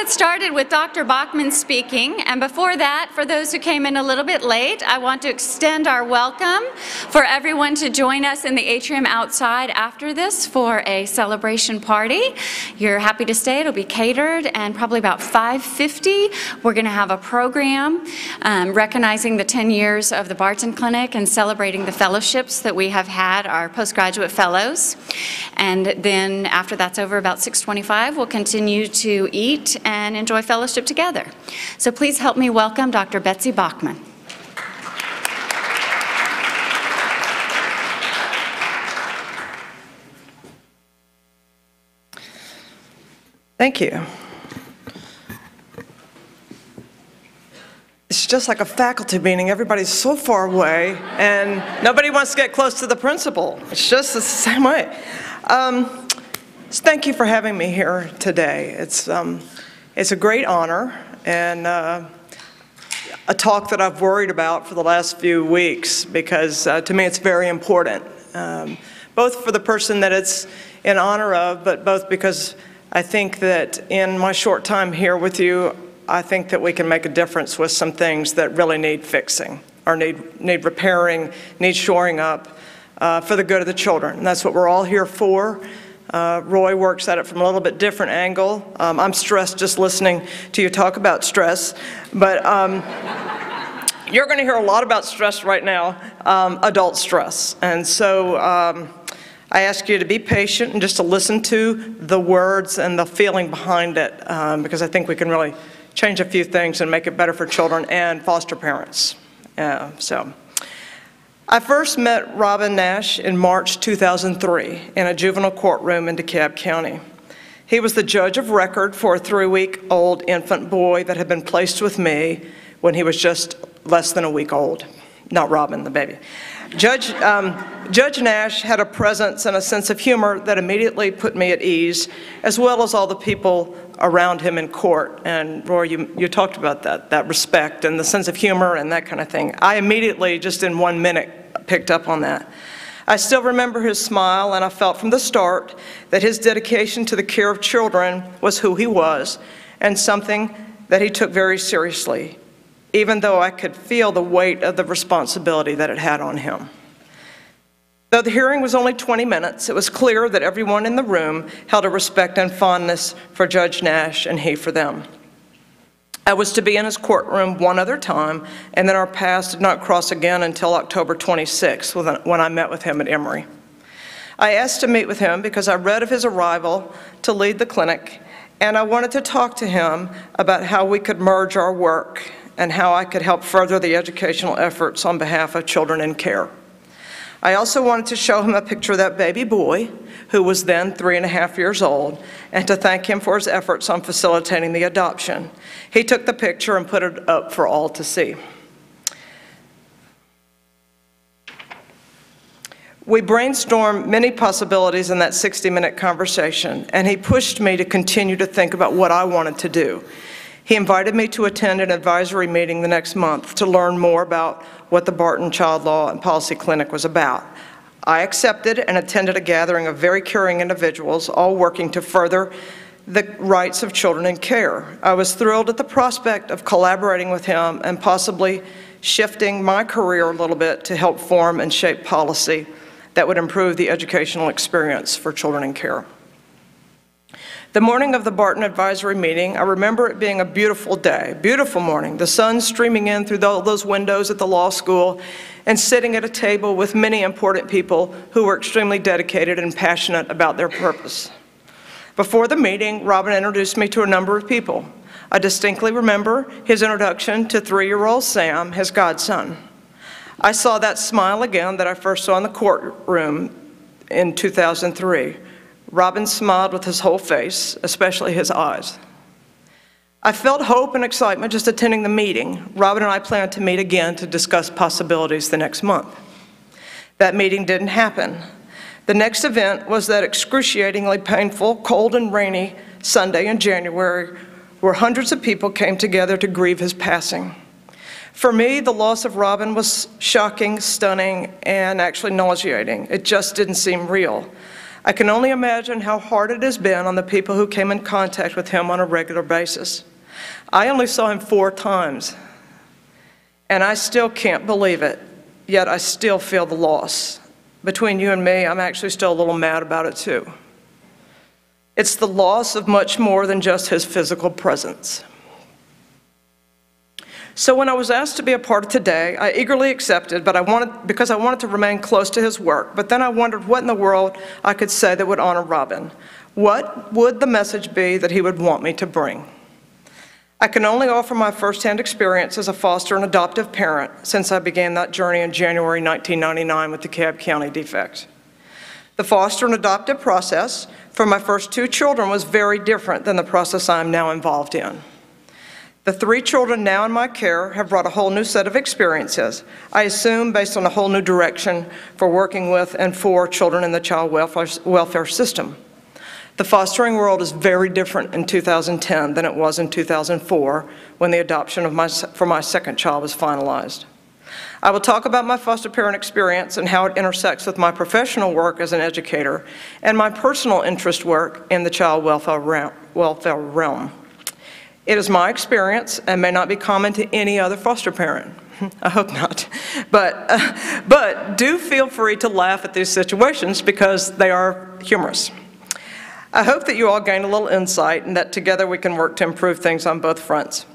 get started with Dr. Bockman speaking, and before that, for those who came in a little bit late, I want to extend our welcome for everyone to join us in the atrium outside after this for a celebration party. You're happy to stay, it'll be catered, and probably about 5:50, we're going to have a program recognizing the 10 years of the Barton Clinic and celebrating the fellowships that we have had, our postgraduate fellows. And then after that's over, about 6:25, we'll continue to eat and enjoy fellowship together. So please help me welcome Dr. Betsy Bockman. Thank you. It's just like a faculty meeting. Everybody's so far away, and nobody wants to get close to the principal. It's just the same way. Thank you for having me here today. It's a great honor, and a talk that I've worried about for the last few weeks, because to me it's very important, both for the person that it's in honor of, but both because I think that in my short time here with you, I think that we can make a difference with some things that really need fixing, or need repairing, need shoring up for the good of the children. And that's what we're all here for. Roy works at it from a little bit different angle. I'm stressed just listening to you talk about stress, but you're going to hear a lot about stress right now, adult stress. And so I ask you to be patient and just to listen to the words and the feeling behind it, because I think we can really change a few things and make it better for children and foster parents. I first met Robin Nash in March 2003 in a juvenile courtroom in DeKalb County. He was the judge of record for a 3-week-old infant boy that had been placed with me when he was just less than a week old. Not Robin, the baby. Judge Nash had a presence and a sense of humor that immediately put me at ease, as well as all the people around him in court. And Roy, you talked about that respect and the sense of humor and that kind of thing. I immediately, just in 1 minute, picked up on that. I still remember his smile, and I felt from the start that his dedication to the care of children was who he was, and something that he took very seriously, even though I could feel the weight of the responsibility that it had on him. Though the hearing was only 20 minutes, it was clear that everyone in the room held a respect and fondness for Judge Nash, and he for them. I was to be in his courtroom one other time, and then our paths did not cross again until October 26th, when I met with him at Emory. I asked to meet with him because I read of his arrival to lead the clinic, and I wanted to talk to him about how we could merge our work and how I could help further the educational efforts on behalf of children in care. I also wanted to show him a picture of that baby boy, who was then 3.5 years old, and to thank him for his efforts on facilitating the adoption. He took the picture and put it up for all to see. We brainstormed many possibilities in that 60-minute conversation, and he pushed me to continue to think about what I wanted to do. He invited me to attend an advisory meeting the next month to learn more about what the Barton Child Law and Policy Clinic was about. I accepted and attended a gathering of very caring individuals, all working to further the rights of children in care. I was thrilled at the prospect of collaborating with him and possibly shifting my career a little bit to help form and shape policy that would improve the educational experience for children in care. The morning of the Barton advisory meeting, I remember it being a beautiful day, beautiful morning, the sun streaming in through those windows at the law school, and sitting at a table with many important people who were extremely dedicated and passionate about their purpose. Before the meeting, Robin introduced me to a number of people. I distinctly remember his introduction to 3-year-old Sam, his godson. I saw that smile again that I first saw in the courtroom in 2003. Robin smiled with his whole face, especially his eyes. I felt hope and excitement just attending the meeting. Robin and I planned to meet again to discuss possibilities the next month. That meeting didn't happen. The next event was that excruciatingly painful, cold and rainy Sunday in January, where hundreds of people came together to grieve his passing. For me, the loss of Robin was shocking, stunning, and actually nauseating. It just didn't seem real. I can only imagine how hard it has been on the people who came in contact with him on a regular basis. I only saw him 4 times, and I still can't believe it, yet I still feel the loss. Between you and me, I'm actually still a little mad about it too. It's the loss of much more than just his physical presence. So when I was asked to be a part of today, I eagerly accepted, because I wanted to remain close to his work. But then I wondered what in the world I could say that would honor Robin. What would the message be that he would want me to bring? I can only offer my firsthand experience as a foster and adoptive parent since I began that journey in January 1999 with the DeKalb County defect. The foster and adoptive process for my first 2 children was very different than the process I am now involved in. The 3 children now in my care have brought a whole new set of experiences, I assume based on a whole new direction for working with and for children in the child welfare system. The fostering world is very different in 2010 than it was in 2004 when the adoption for my second child was finalized. I will talk about my foster parent experience and how it intersects with my professional work as an educator and my personal interest work in the child welfare realm. It is my experience and may not be common to any other foster parent. I hope not. But do feel free to laugh at these situations because they are humorous. I hope that you all gain a little insight and that together we can work to improve things on both fronts.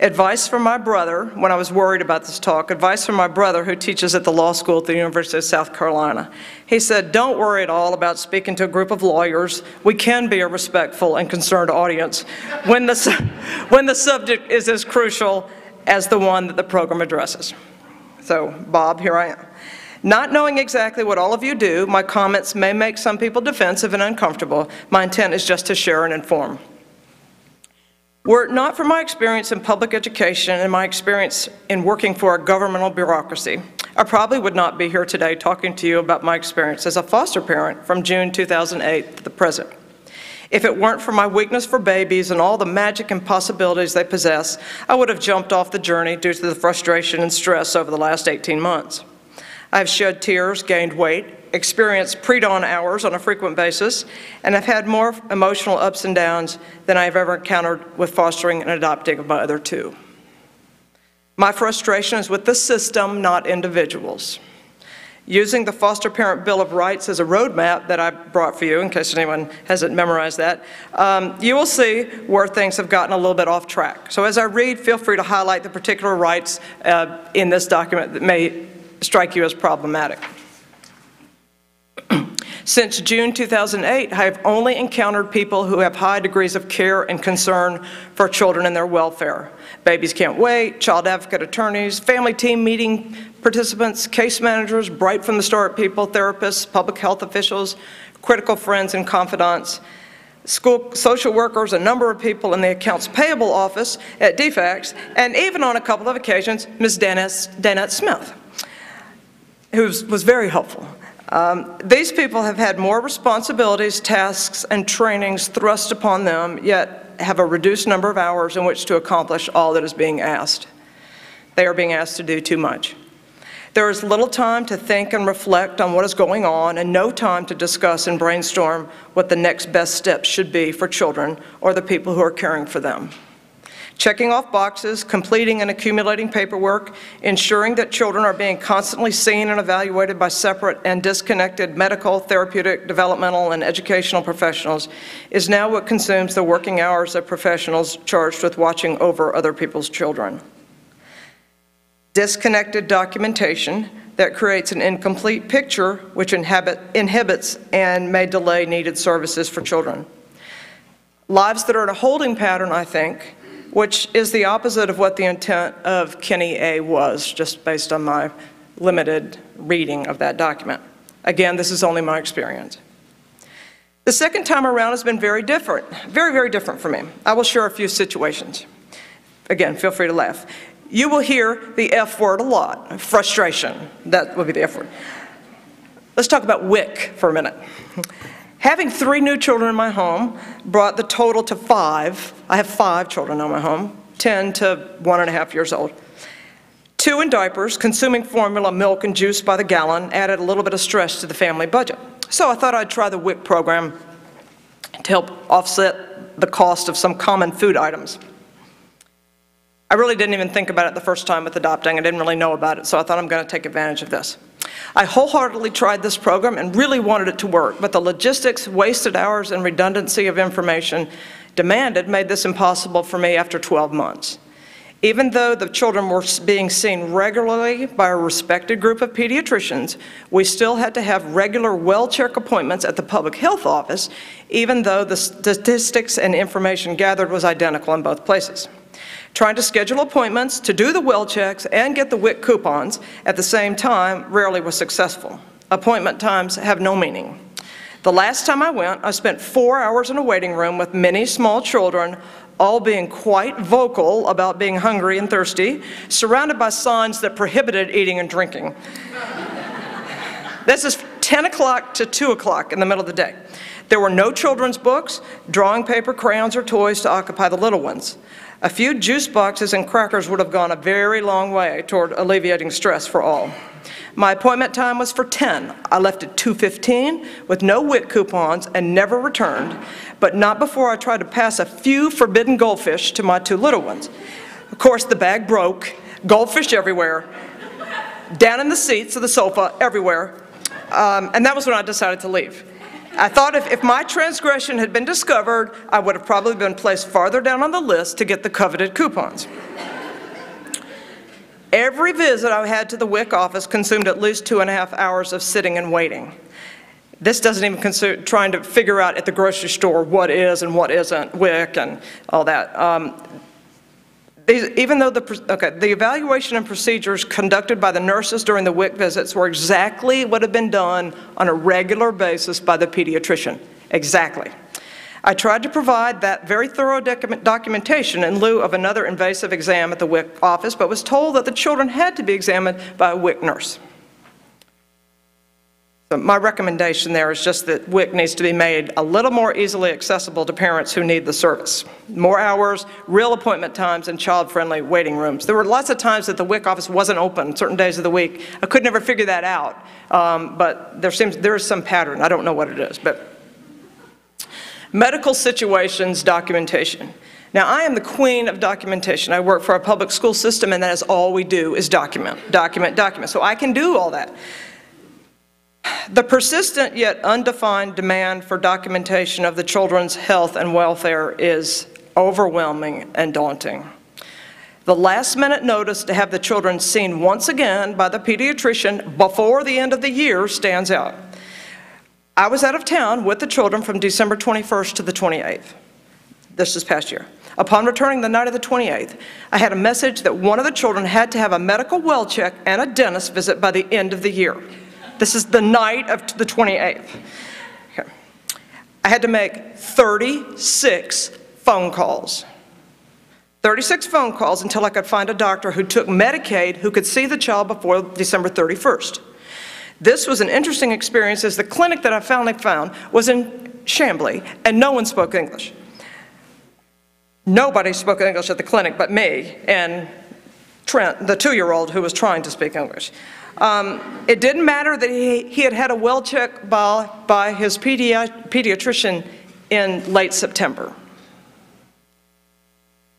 Advice from my brother, when I was worried about this talk, advice from my brother who teaches at the law school at the University of South Carolina. He said, don't worry at all about speaking to a group of lawyers. We can be a respectful and concerned audience when the subject is as crucial as the one that the program addresses. So, Bob, here I am. Not knowing exactly what all of you do, my comments may make some people defensive and uncomfortable. My intent is just to share and inform. Were it not for my experience in public education and my experience in working for a governmental bureaucracy, I probably would not be here today talking to you about my experience as a foster parent from June 2008 to the present. If it weren't for my weakness for babies and all the magic and possibilities they possess, I would have jumped off the journey due to the frustration and stress over the last 18 months. I've shed tears, gained weight, experienced pre-dawn hours on a frequent basis, and I've had more emotional ups and downs than I've ever encountered with fostering and adopting my other 2. My frustration is with the system, not individuals. Using the Foster Parent Bill of Rights as a roadmap that I brought for you, in case anyone hasn't memorized that, you will see where things have gotten a little bit off track. So as I read, feel free to highlight the particular rights in this document that may strike you as problematic. Since June 2008, I have only encountered people who have high degrees of care and concern for children and their welfare. Babies Can't Wait, child advocate attorneys, family team meeting participants, case managers, bright from the start people, therapists, public health officials, critical friends and confidants, school social workers, a number of people in the accounts payable office at DFACS, and even on a couple of occasions, Ms. Danette Smith, who was very helpful. These people have had more responsibilities, tasks, and trainings thrust upon them, yet have a reduced number of hours in which to accomplish all that is being asked. They are being asked to do too much. There is little time to think and reflect on what is going on and no time to discuss and brainstorm what the next best steps should be for children or the people who are caring for them. Checking off boxes, completing and accumulating paperwork, ensuring that children are being constantly seen and evaluated by separate and disconnected medical, therapeutic, developmental, and educational professionals is now what consumes the working hours of professionals charged with watching over other people's children. Disconnected documentation that creates an incomplete picture which inhibits and may delay needed services for children. Lives that are in a holding pattern, I think, which is the opposite of what the intent of Kenny A. was, just based on my limited reading of that document. Again, this is only my experience. The second time around has been very different, very, very different for me. I will share a few situations. Again, feel free to laugh. You will hear the F word a lot, frustration. That would be the F word. Let's talk about WIC for a minute. Having 3 new children in my home brought the total to 5. I have 5 children in my home, 10 to 1.5 years old. 2 in diapers, consuming formula, milk, and juice by the gallon added a little bit of stress to the family budget. So I thought I'd try the WIC program to help offset the cost of some common food items. I really didn't even think about it the first time with adopting. I didn't really know about it, so I thought I'm going to take advantage of this. I wholeheartedly tried this program and really wanted it to work, but the logistics, wasted hours, and redundancy of information demanded made this impossible for me after 12 months. Even though the children were being seen regularly by a respected group of pediatricians, we still had to have regular well-check appointments at the public health office, even though the statistics and information gathered was identical in both places. Trying to schedule appointments to do the well checks and get the WIC coupons at the same time rarely was successful. Appointment times have no meaning. The last time I went, I spent 4 hours in a waiting room with many small children, all being quite vocal about being hungry and thirsty, surrounded by signs that prohibited eating and drinking. This is 10 o'clock to 2 o'clock in the middle of the day. There were no children's books, drawing paper, crayons, or toys to occupy the little ones. A few juice boxes and crackers would have gone a very long way toward alleviating stress for all. My appointment time was for 10. I left at 2:15 with no WIC coupons and never returned, but not before I tried to pass a few forbidden goldfish to my two little ones. Of course, the bag broke, goldfish everywhere, down in the seats of the sofa, everywhere, and that was when I decided to leave. I thought if my transgression had been discovered, I would have probably been placed farther down on the list to get the coveted coupons. Every visit I had to the WIC office consumed at least 2.5 hours of sitting and waiting. This doesn't even consider trying to figure out at the grocery store what is and what isn't WIC and all that. Even though the evaluation and procedures conducted by the nurses during the WIC visits were exactly what had been done on a regular basis by the pediatrician. Exactly. I tried to provide that very thorough documentation in lieu of another invasive exam at the WIC office, but was told that the children had to be examined by a WIC nurse. So my recommendation there is just that WIC needs to be made a little more easily accessible to parents who need the service. More hours, real appointment times, and child-friendly waiting rooms. There were lots of times that the WIC office wasn't open certain days of the week. I could never figure that out, but there is some pattern. I don't know what it is, but medical situations documentation. Now, I am the queen of documentation. I work for a public school system, and that is all we do is document, document, document. So I can do all that. The persistent yet undefined demand for documentation of the children's health and welfare is overwhelming and daunting. The last-minute notice to have the children seen once again by the pediatrician before the end of the year stands out. I was out of town with the children from December 21st to the 28th. This past year. Upon returning the night of the 28th, I had a message that one of the children had to have a medical well check and a dentist visit by the end of the year. This is the night of the 28th. Okay. I had to make 36 phone calls. 36 phone calls until I could find a doctor who took Medicaid who could see the child before December 31st. This was an interesting experience as the clinic that I finally found was in Chambly and no one spoke English. Nobody spoke English at the clinic but me and Trent, the 2-year-old who was trying to speak English. It didn't matter that he had had a well check by his pediatrician in late September.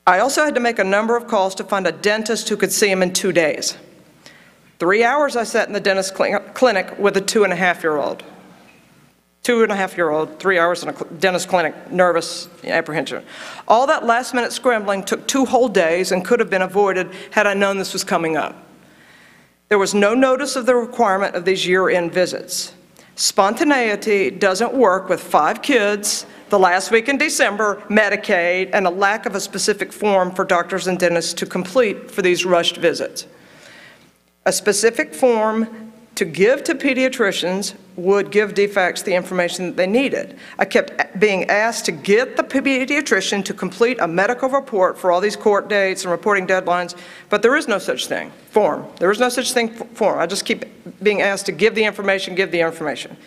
I also had to make a number of calls to find a dentist who could see him in 2 days. 3 hours I sat in the dentist clinic with a 2.5-year-old. 2.5-year-old, 3 hours in a dentist clinic, nervous apprehension. All that last-minute scrambling took 2 whole days and could have been avoided had I known this was coming up. There was no notice of the requirement of these year-end visits. Spontaneity doesn't work with 5 kids, the last week in December, Medicaid, and a lack of a specific form for doctors and dentists to complete for these rushed visits. A specific form to give to pediatricians would give DFACS the information that they needed. I kept being asked to get the pediatrician to complete a medical report for all these court dates and reporting deadlines, but there is no such thing, form. There is no such thing, form. I just keep being asked to give the information, give the information.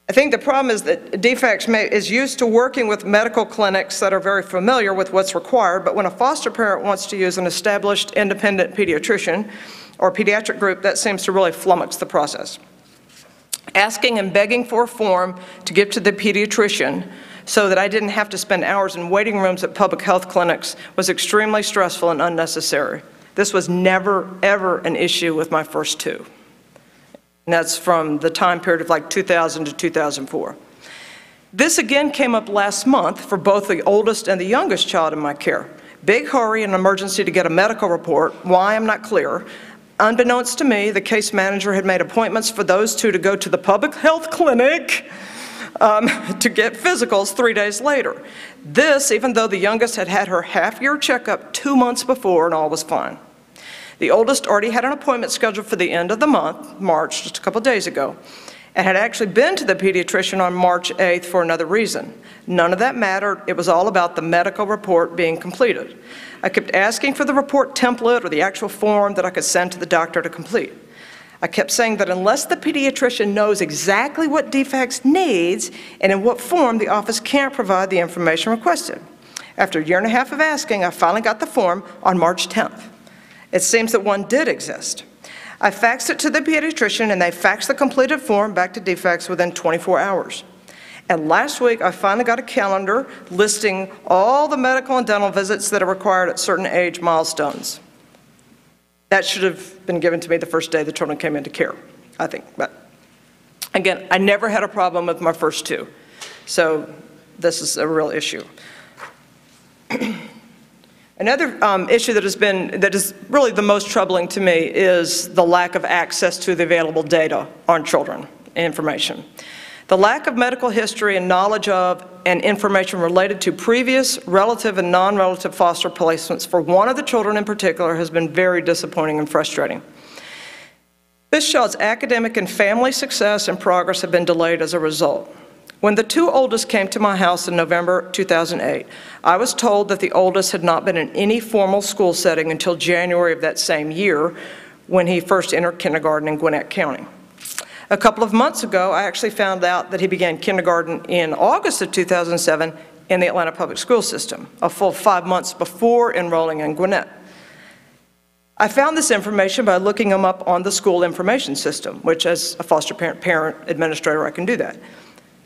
I think the problem is that DFACS is used to working with medical clinics that are very familiar with what's required, but when a foster parent wants to use an established independent pediatrician or pediatric group, that seems to really flummox the process. asking and begging for a form to give to the pediatrician so that I didn't have to spend hours in waiting rooms at public health clinics was extremely stressful and unnecessary. This was never, ever an issue with my first two. And that's from the time period of like 2000 to 2004. This again came up last month for both the oldest and the youngest child in my care. Big hurry and emergency to get a medical report. Why, I'm not clear. Unbeknownst to me, the case manager had made appointments for those two to go to the public health clinic to get physicals 3 days later. This, even though the youngest had had her half-year checkup 2 months before and all was fine. The oldest already had an appointment scheduled for the end of the month, March, just a couple days ago, and had actually been to the pediatrician on March 8th for another reason. None of that mattered. It was all about the medical report being completed. I kept asking for the report template or the actual form that I could send to the doctor to complete. I kept saying that unless the pediatrician knows exactly what DFACS needs and in what form, the office can't provide the information requested. After a year and a half of asking, I finally got the form on March 10th. It seems that one did exist. I faxed it to the pediatrician, and they faxed the completed form back to DFACS within 24 hours. And last week, I finally got a calendar listing all the medical and dental visits that are required at certain age milestones. That should have been given to me the first day the children came into care, I think. But again, I never had a problem with my first two. So this is a real issue. Another issue that is really the most troubling to me is the lack of access to the available data on children and information. The lack of medical history and knowledge of and information related to previous relative and non-relative foster placements for one of the children in particular has been very disappointing and frustrating. This child's academic and family success and progress have been delayed as a result. When the two oldest came to my house in November 2008, I was told that the oldest had not been in any formal school setting until January of that same year when he first entered kindergarten in Gwinnett County. A couple of months ago, I actually found out that he began kindergarten in August of 2007 in the Atlanta public school system, a full 5 months before enrolling in Gwinnett. I found this information by looking him up on the school information system, which as a foster parent administrator, I can do that.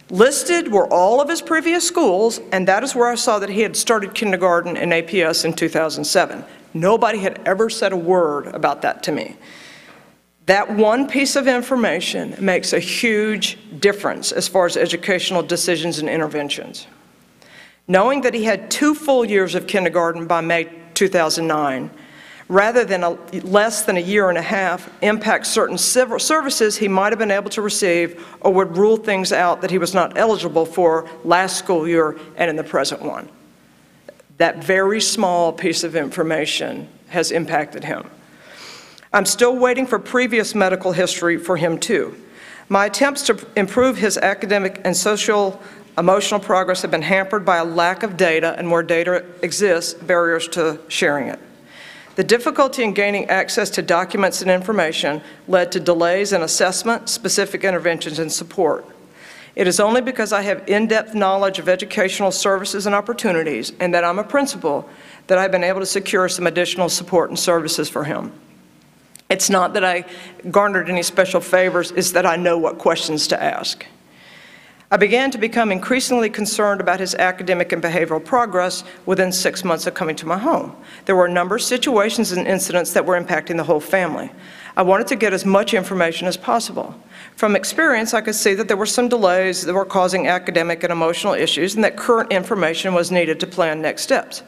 Listed were all of his previous schools, and that is where I saw that he had started kindergarten in APS in 2007. Nobody had ever said a word about that to me. That one piece of information makes a huge difference as far as educational decisions and interventions. Knowing that he had 2 full years of kindergarten by May 2009, rather than less than a year and a half, impacts certain services he might have been able to receive or would rule things out that he was not eligible for last school year and in the present one. That very small piece of information has impacted him. I'm still waiting for previous medical history for him too. My attempts to improve his academic and social emotional progress have been hampered by a lack of data, and where data exists, barriers to sharing it. The difficulty in gaining access to documents and information led to delays in assessment, specific interventions, and support. It is only because I have in-depth knowledge of educational services and opportunities and that I'm a principal that I've been able to secure some additional support and services for him. It's not that I garnered any special favors, it's that I know what questions to ask. I began to become increasingly concerned about his academic and behavioral progress within 6 months of coming to my home. There were a number of situations and incidents that were impacting the whole family. I wanted to get as much information as possible. From experience, I could see that there were some delays that were causing academic and emotional issues and that current information was needed to plan next steps.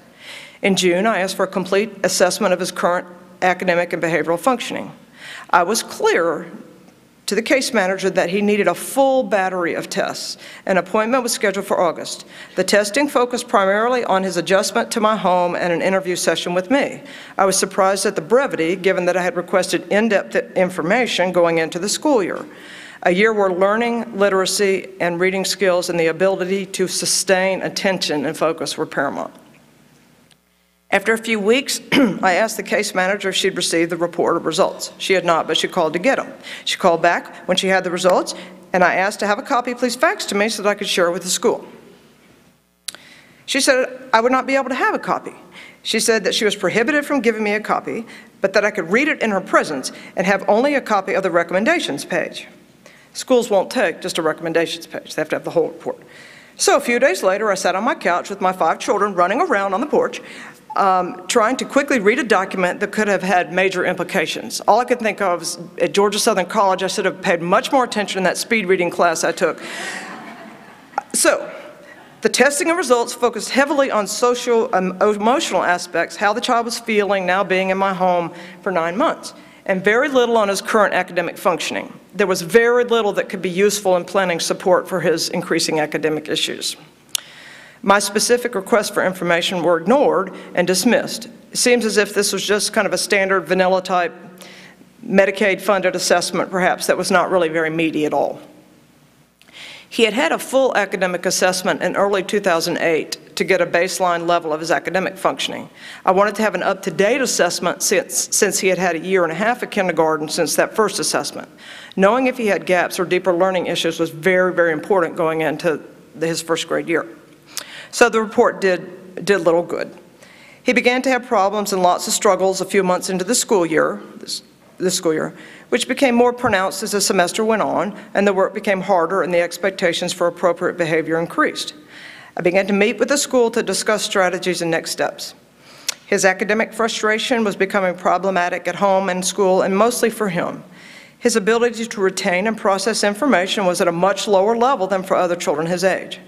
In June, I asked for a complete assessment of his current academic and behavioral functioning. I was clear to the case manager that he needed a full battery of tests. An appointment was scheduled for August. The testing focused primarily on his adjustment to my home and an interview session with me. I was surprised at the brevity, given that I had requested in-depth information going into the school year. A year where learning, literacy, and reading skills and the ability to sustain attention and focus were paramount. After a few weeks, I asked the case manager if she'd received the report of results. She had not, but she called to get them. She called back when she had the results, and I asked to have a copy please fax to me so that I could share it with the school. She said I would not be able to have a copy. She said that she was prohibited from giving me a copy, but that I could read it in her presence and have only a copy of the recommendations page. Schools won't take just a recommendations page. They have to have the whole report. So a few days later, I sat on my couch with my 5 children running around on the porch, trying to quickly read a document that could have had major implications. All I could think of is at Georgia Southern College, I should have paid much more attention in that speed reading class I took. So, the testing and results focused heavily on social and emotional aspects, how the child was feeling now being in my home for 9 months, and very little on his current academic functioning. There was very little that could be useful in planning support for his increasing academic issues. My specific requests for information were ignored and dismissed. It seems as if this was just kind of a standard vanilla type Medicaid-funded assessment, perhaps, that was not really very meaty at all. He had had a full academic assessment in early 2008 to get a baseline level of his academic functioning. I wanted to have an up-to-date assessment since he had had a year and a half at kindergarten since that first assessment. Knowing if he had gaps or deeper learning issues was very, very important going into his first grade year. So the report did little good. He began to have problems and lots of struggles a few months into the school year, this school year, which became more pronounced as the semester went on, and the work became harder and the expectations for appropriate behavior increased. I began to meet with the school to discuss strategies and next steps. His academic frustration was becoming problematic at home and school, and mostly for him. His ability to retain and process information was at a much lower level than for other children his age.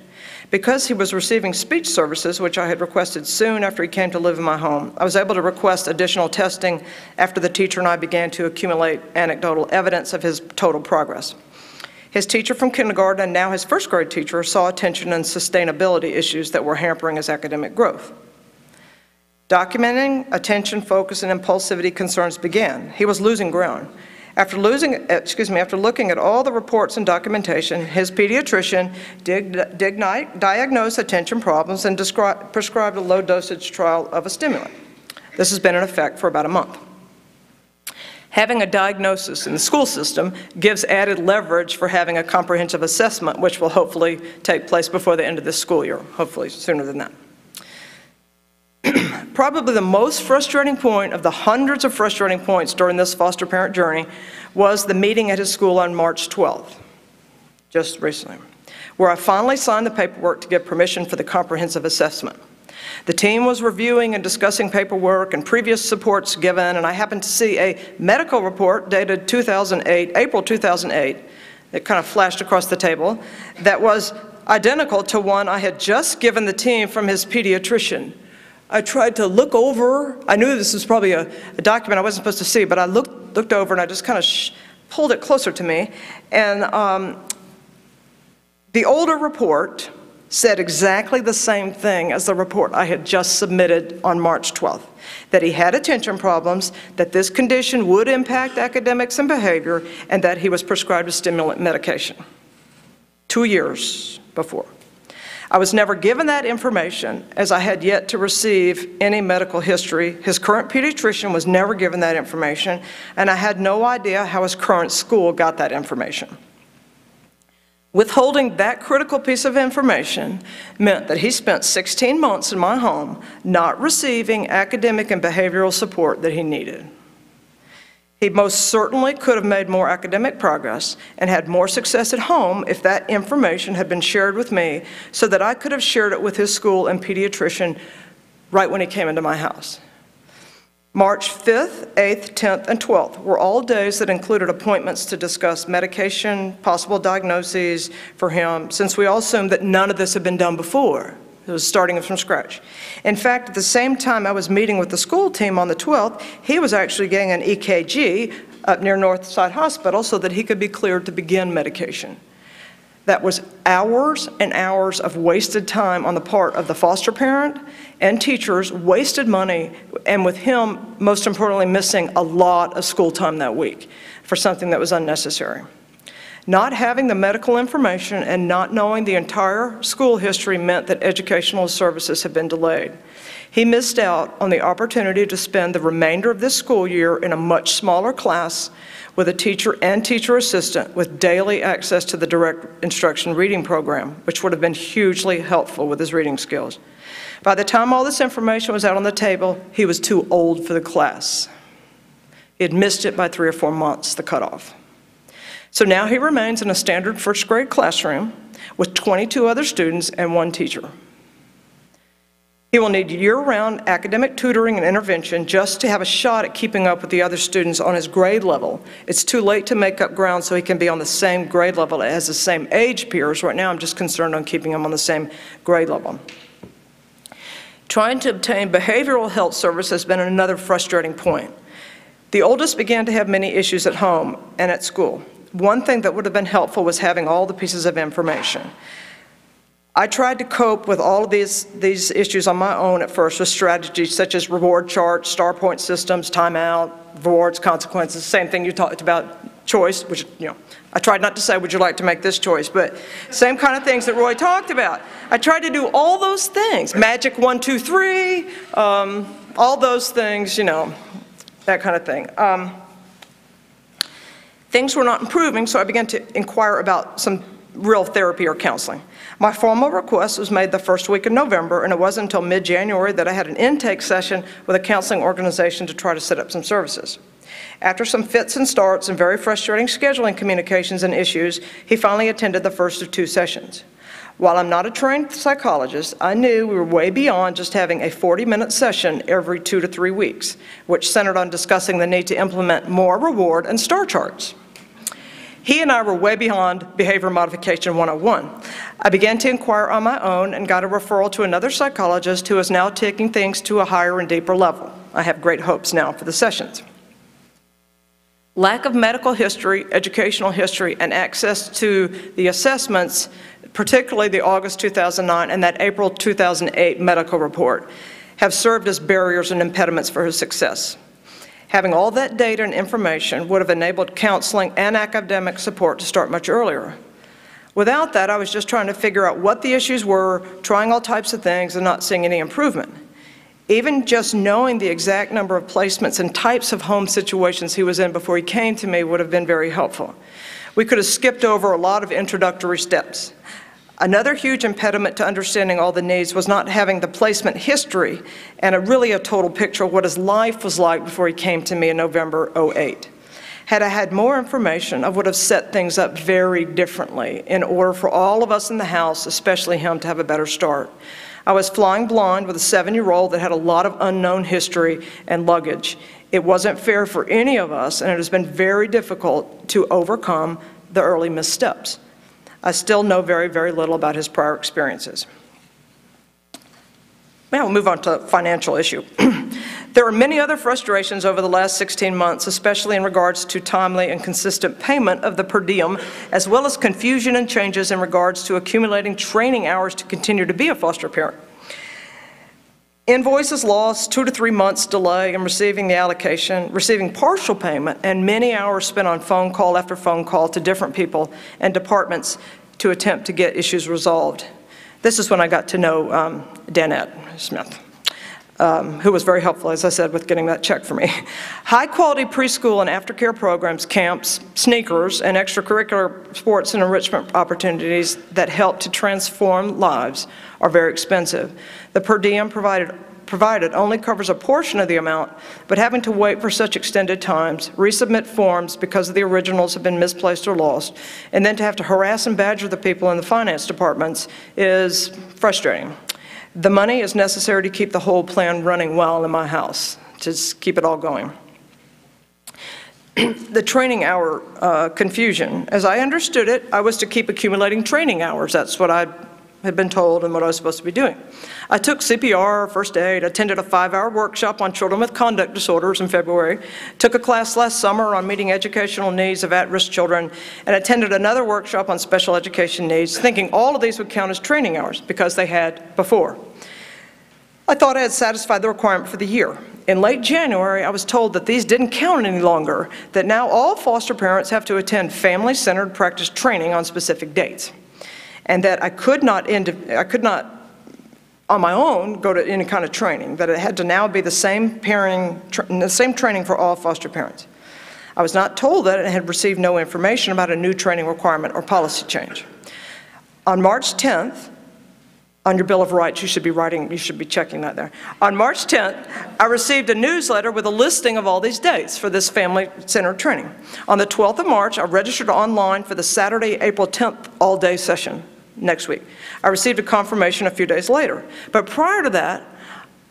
Because he was receiving speech services, which I had requested soon after he came to live in my home, I was able to request additional testing after the teacher and I began to accumulate anecdotal evidence of his total progress. His teacher from kindergarten and now his first grade teacher saw attention and sustainability issues that were hampering his academic growth. Documenting attention, focus, and impulsivity concerns began. He was losing ground. After looking at all the reports and documentation, his pediatrician diagnosed attention problems and prescribed a low-dosage trial of a stimulant. This has been in effect for about a month. Having a diagnosis in the school system gives added leverage for having a comprehensive assessment, which will hopefully take place before the end of this school year, hopefully sooner than that. Probably the most frustrating point of the hundreds of frustrating points during this foster parent journey was the meeting at his school on March 12th, just recently, where I finally signed the paperwork to give permission for the comprehensive assessment. The team was reviewing and discussing paperwork and previous supports given, and I happened to see a medical report dated April 2008, that kind of flashed across the table, that was identical to one I had just given the team from his pediatrician. I tried to look over. I knew this was probably a document I wasn't supposed to see, but I looked over and I just kind of pulled it closer to me. And the older report said exactly the same thing as the report I had just submitted on March 12th, that he had attention problems, that this condition would impact academics and behavior, and that he was prescribed a stimulant medication 2 years before. I was never given that information, as I had yet to receive any medical history. His current pediatrician was never given that information, and I had no idea how his current school got that information. Withholding that critical piece of information meant that he spent 16 months in my home not receiving academic and behavioral support that he needed. He most certainly could have made more academic progress and had more success at home if that information had been shared with me so that I could have shared it with his school and pediatrician right when he came into my house. March 5th, 8th, 10th, and 12th were all days that included appointments to discuss medication, possible diagnoses for him, since we all assumed that none of this had been done before. It was starting from scratch. In fact, at the same time I was meeting with the school team on the 12th, he was actually getting an EKG up near Northside Hospital so that he could be cleared to begin medication. That was hours and hours of wasted time on the part of the foster parent and teachers, wasted money, and with him, most importantly, missing a lot of school time that week for something that was unnecessary. Not having the medical information and not knowing the entire school history meant that educational services had been delayed. He missed out on the opportunity to spend the remainder of this school year in a much smaller class with a teacher and teacher assistant with daily access to the direct instruction reading program, which would have been hugely helpful with his reading skills. By the time all this information was out on the table, he was too old for the class. He had missed it by 3 or 4 months, the cutoff. So now he remains in a standard first grade classroom with 22 other students and 1 teacher. He will need year-round academic tutoring and intervention just to have a shot at keeping up with the other students on his grade level. It's too late to make up ground so he can be on the same grade level as the same age peers. Right now, I'm just concerned on keeping him on the same grade level. Trying to obtain behavioral health service has been another frustrating point. The oldest began to have many issues at home and at school. One thing that would have been helpful was having all the pieces of information. I tried to cope with all of these issues on my own at first with strategies such as reward charts, star point systems, timeout, rewards, consequences, same thing you talked about, choice, which, I tried not to say, would you like to make this choice, but same kind of things that Roy talked about. I tried to do all those things, magic 1, 2, 3, all those things, that kind of thing. Things were not improving, so I began to inquire about some real therapy or counseling. My formal request was made the first week of November, and it wasn't until mid-January that I had an intake session with a counseling organization to try to set up some services. After some fits and starts and very frustrating scheduling communications and issues, he finally attended the first of 2 sessions. While I'm not a trained psychologist, I knew we were way beyond just having a 40-minute session every 2 to 3 weeks, which centered on discussing the need to implement more reward and star charts. He and I were way beyond Behavior Modification 101. I began to inquire on my own and got a referral to another psychologist who is now taking things to a higher and deeper level. I have great hopes now for the sessions. Lack of medical history, educational history, and access to the assessments, particularly the August 2009 and that April 2008 medical report, have served as barriers and impediments for his success. Having all that data and information would have enabled counseling and academic support to start much earlier. Without that, I was just trying to figure out what the issues were, trying all types of things and not seeing any improvement. Even just knowing the exact number of placements and types of home situations he was in before he came to me would have been very helpful. We could have skipped over a lot of introductory steps. Another huge impediment to understanding all the needs was not having the placement history and really a total picture of what his life was like before he came to me in November '08. Had I had more information, I would have set things up very differently in order for all of us in the house, especially him, to have a better start. I was flying blind with a 7-year-old that had a lot of unknown history and luggage. It wasn't fair for any of us, and it has been very difficult to overcome the early missteps. I still know very, very little about his prior experiences. Now we'll move on to a financial issue. There are many other frustrations over the last 16 months, especially in regards to timely and consistent payment of the per diem, as well as confusion and changes in regards to accumulating training hours to continue to be a foster parent. Invoices lost, 2 to 3 months delay in receiving the allocation, receiving partial payment, and many hours spent on phone call after phone call to different people and departments to attempt to get issues resolved. This is when I got to know Danette Smith, who was very helpful, as I said, with getting that check for me. High-quality preschool and aftercare programs, camps, sneakers, and extracurricular sports and enrichment opportunities that help to transform lives are very expensive. The per diem provided only covers a portion of the amount, but having to wait for such extended times, resubmit forms because the originals have been misplaced or lost, and then to have to harass and badger the people in the finance departments is frustrating. The money is necessary to keep the whole plan running well in my house, just keep it all going. The training hour confusion. As I understood it, I was to keep accumulating training hours. That's what I had been told and what I was supposed to be doing. I took CPR, first aid, attended a 5-hour workshop on children with conduct disorders in February, took a class last summer on meeting educational needs of at-risk children, and attended another workshop on special education needs, thinking all of these would count as training hours because they had before. I thought I had satisfied the requirement for the year. In late January, I was told that these didn't count any longer, that now all foster parents have to attend family-centered practice training on specific dates, and that I could not on my own go to any kind of training, that it had to now be the same training for all foster parents. I was not told that and had received no information about a new training requirement or policy change. On March 10th, On your Bill of Rights, you should be checking that there. On March 10th, I received a newsletter with a listing of all these dates for this family-centered training. On the 12th of March, I registered online for the Saturday, April 10th all-day session next week. I received a confirmation a few days later. But prior to that,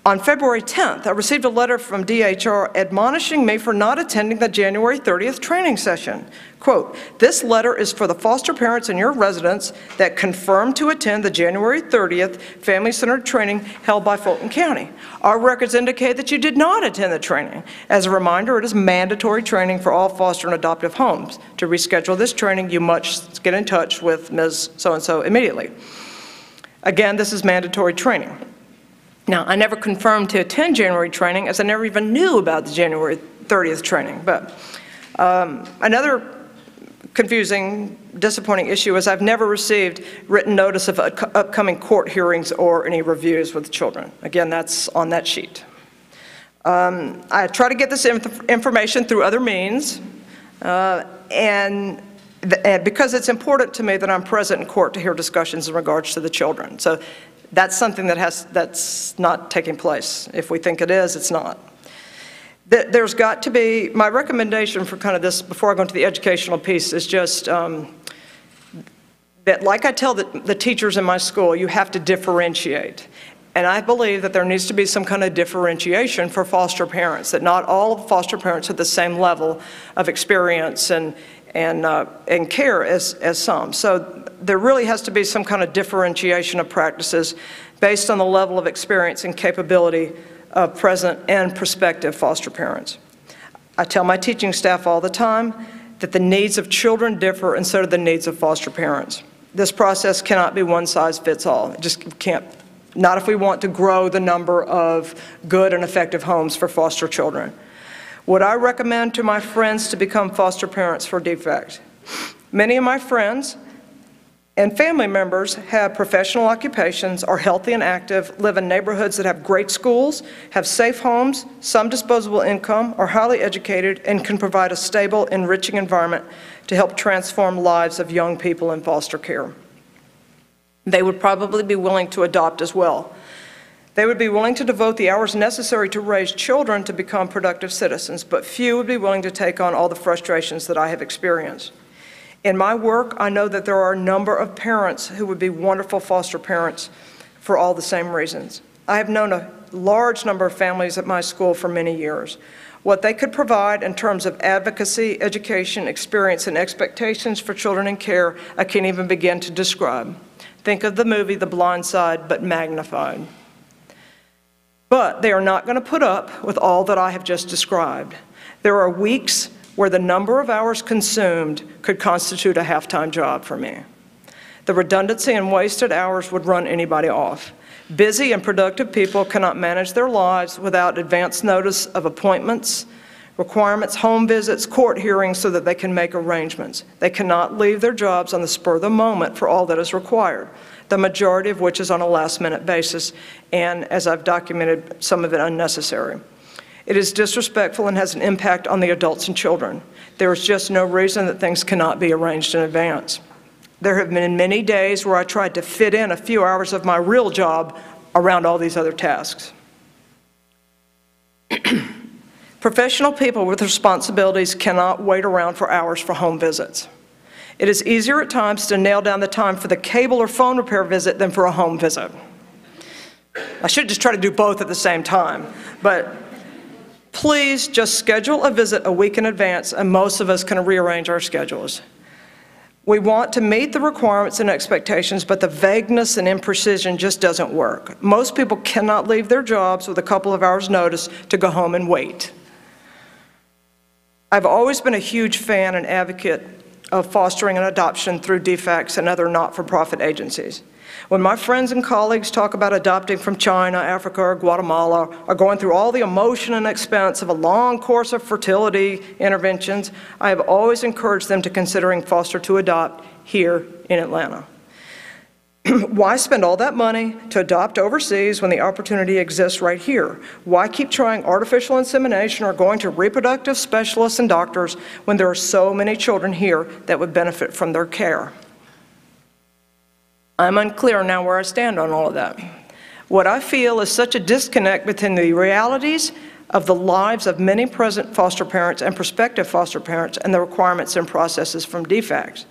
on February 10th, I received a letter from DHR admonishing me for not attending the January 30th training session. Quote, "This letter is for the foster parents in your residence that confirm to attend the January 30th family-centered training held by Fulton County. Our records indicate that you did not attend the training. As a reminder, it is mandatory training for all foster and adoptive homes. To reschedule this training, you must get in touch with Ms. So-and-so immediately." Again, this is mandatory training. Now, I never confirmed to attend January training, as I never even knew about the January 30th training. But another confusing, disappointing issue is I've never received written notice of upcoming court hearings or any reviews with children. Again, that's on that sheet. I try to get this information through other means, and because it's important to me that I'm present in court to hear discussions in regards to the children. So that's something that's not taking place. If we think it is, it's not. There's got to be, my recommendation for kind of this, before I go into the educational piece, is just that, like I tell the teachers in my school, you have to differentiate. And I believe that there needs to be some kind of differentiation for foster parents, that not all foster parents have the same level of experience and care as some. So there really has to be some kind of differentiation of practices based on the level of experience and capability of present and prospective foster parents. I tell my teaching staff all the time that the needs of children differ, and so do the needs of foster parents. This process cannot be one size fits all. It just can't, not if we want to grow the number of good and effective homes for foster children. Would I recommend to my friends to become foster parents for defect? Many of my friends and family members have professional occupations, are healthy and active, live in neighborhoods that have great schools, have safe homes, some disposable income, are highly educated, and can provide a stable, enriching environment to help transform lives of young people in foster care. They would probably be willing to adopt as well. They would be willing to devote the hours necessary to raise children to become productive citizens, but few would be willing to take on all the frustrations that I have experienced. In my work, I know that there are a number of parents who would be wonderful foster parents for all the same reasons. I have known a large number of families at my school for many years. What they could provide in terms of advocacy, education, experience, and expectations for children in care, I can't even begin to describe. Think of the movie The Blind Side, but magnified. But they are not going to put up with all that I have just described. There are weeks where the number of hours consumed could constitute a half-time job for me. The redundancy and wasted hours would run anybody off. Busy and productive people cannot manage their lives without advance notice of appointments, requirements, home visits, court hearings, so that they can make arrangements. They cannot leave their jobs on the spur of the moment for all that is required, the majority of which is on a last-minute basis, and, as I've documented, some of it unnecessary. It is disrespectful and has an impact on the adults and children. There is just no reason that things cannot be arranged in advance. There have been many days where I tried to fit in a few hours of my real job around all these other tasks. Professional people with responsibilities cannot wait around for hours for home visits. It is easier at times to nail down the time for the cable or phone repair visit than for a home visit. I should just try to do both at the same time, but please just schedule a visit a week in advance, and most of us can rearrange our schedules. We want to meet the requirements and expectations, but the vagueness and imprecision just doesn't work. Most people cannot leave their jobs with a couple of hours' notice to go home and wait. I've always been a huge fan and advocate of fostering and adoption through DFACS and other not-for-profit agencies. When my friends and colleagues talk about adopting from China, Africa, or Guatemala, or going through all the emotion and expense of a long course of fertility interventions, I have always encouraged them to considering foster to adopt here in Atlanta. Why spend all that money to adopt overseas when the opportunity exists right here? Why keep trying artificial insemination or going to reproductive specialists and doctors when there are so many children here that would benefit from their care? I'm unclear now where I stand on all of that. What I feel is such a disconnect between the realities of the lives of many present foster parents and prospective foster parents and the requirements and processes from DFACS.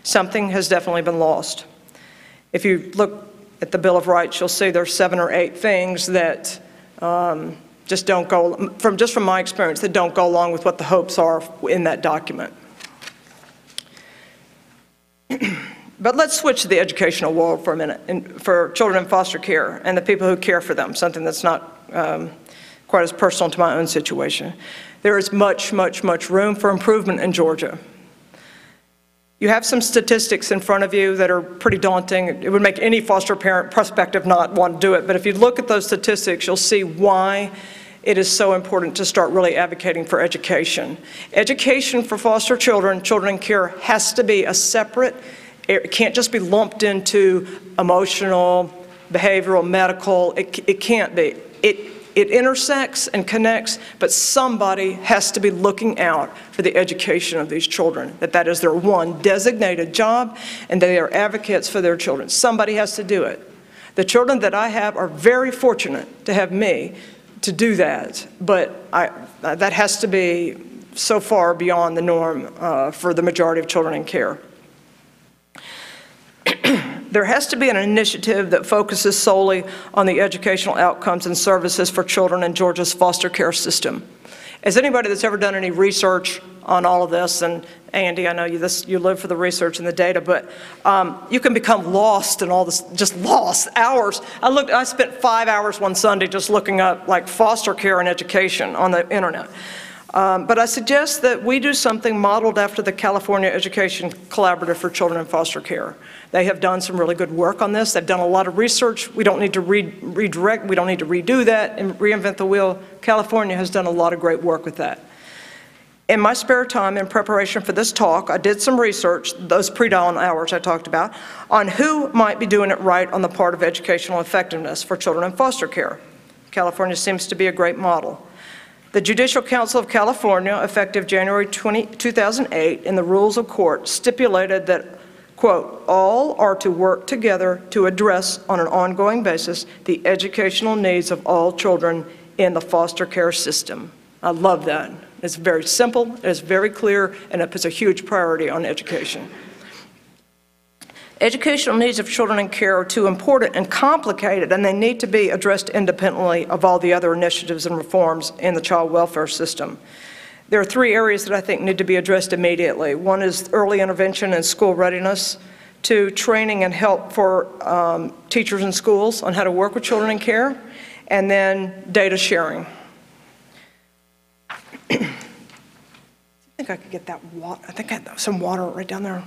Something has definitely been lost. If you look at the Bill of Rights, you'll see there's 7 or 8 things that just don't go, from my experience, that don't go along with what the hopes are in that document. But let's switch to the educational world for a minute, and for children in foster care and the people who care for them, something that's not quite as personal to my own situation. There is much, much, much room for improvement in Georgia. You have some statistics in front of you that are pretty daunting. It would make any foster parent prospective not want to do it, but if you look at those statistics, you'll see why it is so important to start really advocating for education. Education for foster children, children in care, has to be a separate, it can't just be lumped into emotional, behavioral, medical. It can't be. It intersects and connects, but somebody has to be looking out for the education of these children, that is their one designated job, and they are advocates for their children. Somebody has to do it. The children that I have are very fortunate to have me to do that, but that has to be so far beyond the norm for the majority of children in care. There has to be an initiative that focuses solely on the educational outcomes and services for children in Georgia's foster care system. As anybody that's ever done any research on all of this, and Andy, I know you live for the research and the data, but you can become lost in all this, just lost hours. I spent 5 hours one Sunday just looking up like foster care and education on the internet. But I suggest that we do something modeled after the California Education Collaborative for Children in Foster Care. They have done some really good work on this. They've done a lot of research. We don't need to redirect, we don't need to redo that and reinvent the wheel. California has done a lot of great work with that. In my spare time, in preparation for this talk, I did some research, those pre-dawn hours I talked about, on who might be doing it right on the part of educational effectiveness for children in foster care. California seems to be a great model. The Judicial Council of California, effective January 2008, in the Rules of Court, stipulated that, quote, all are to work together to address on an ongoing basis the educational needs of all children in the foster care system. I love that. It's very simple, it's very clear, and it puts a huge priority on education. Educational needs of children in care are too important and complicated, and they need to be addressed independently of all the other initiatives and reforms in the child welfare system. There are 3 areas that I think need to be addressed immediately. One is early intervention and school readiness. 2, training and help for teachers in schools on how to work with children in care. And then data sharing. I think I could get that water. I think I had some water right down there.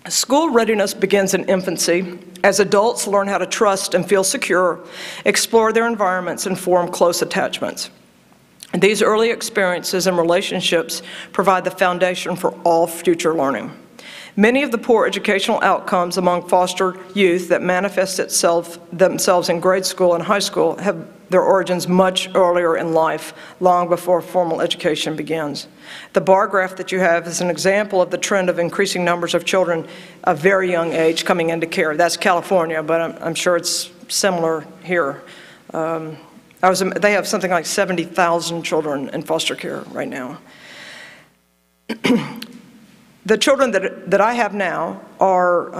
School readiness begins in infancy as adults learn how to trust and feel secure, explore their environments, and form close attachments. And these early experiences and relationships provide the foundation for all future learning. Many of the poor educational outcomes among foster youth that manifest themselves in grade school and high school have their origins much earlier in life, long before formal education begins. The bar graph that you have is an example of the trend of increasing numbers of children of very young age coming into care. That's California, but I'm sure it's similar here. They have something like 70,000 children in foster care right now. The children that I have now are,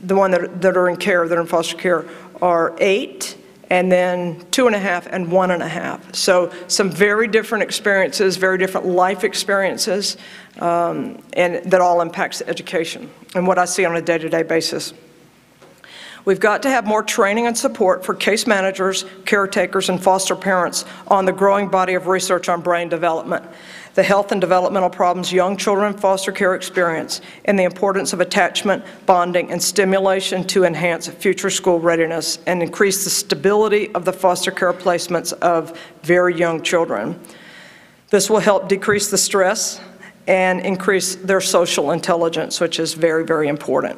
the one that are in care, that are in foster care, are 8, and then 2.5 and 1.5. So some very different experiences, very different life experiences, and that all impacts education and what I see on a day-to-day basis. We've got to have more training and support for case managers, caretakers, and foster parents on the growing body of research on brain development, the health and developmental problems young children in foster care experience, and the importance of attachment, bonding, and stimulation to enhance future school readiness and increase the stability of the foster care placements of very young children. This will help decrease the stress and increase their social intelligence, which is very, very important.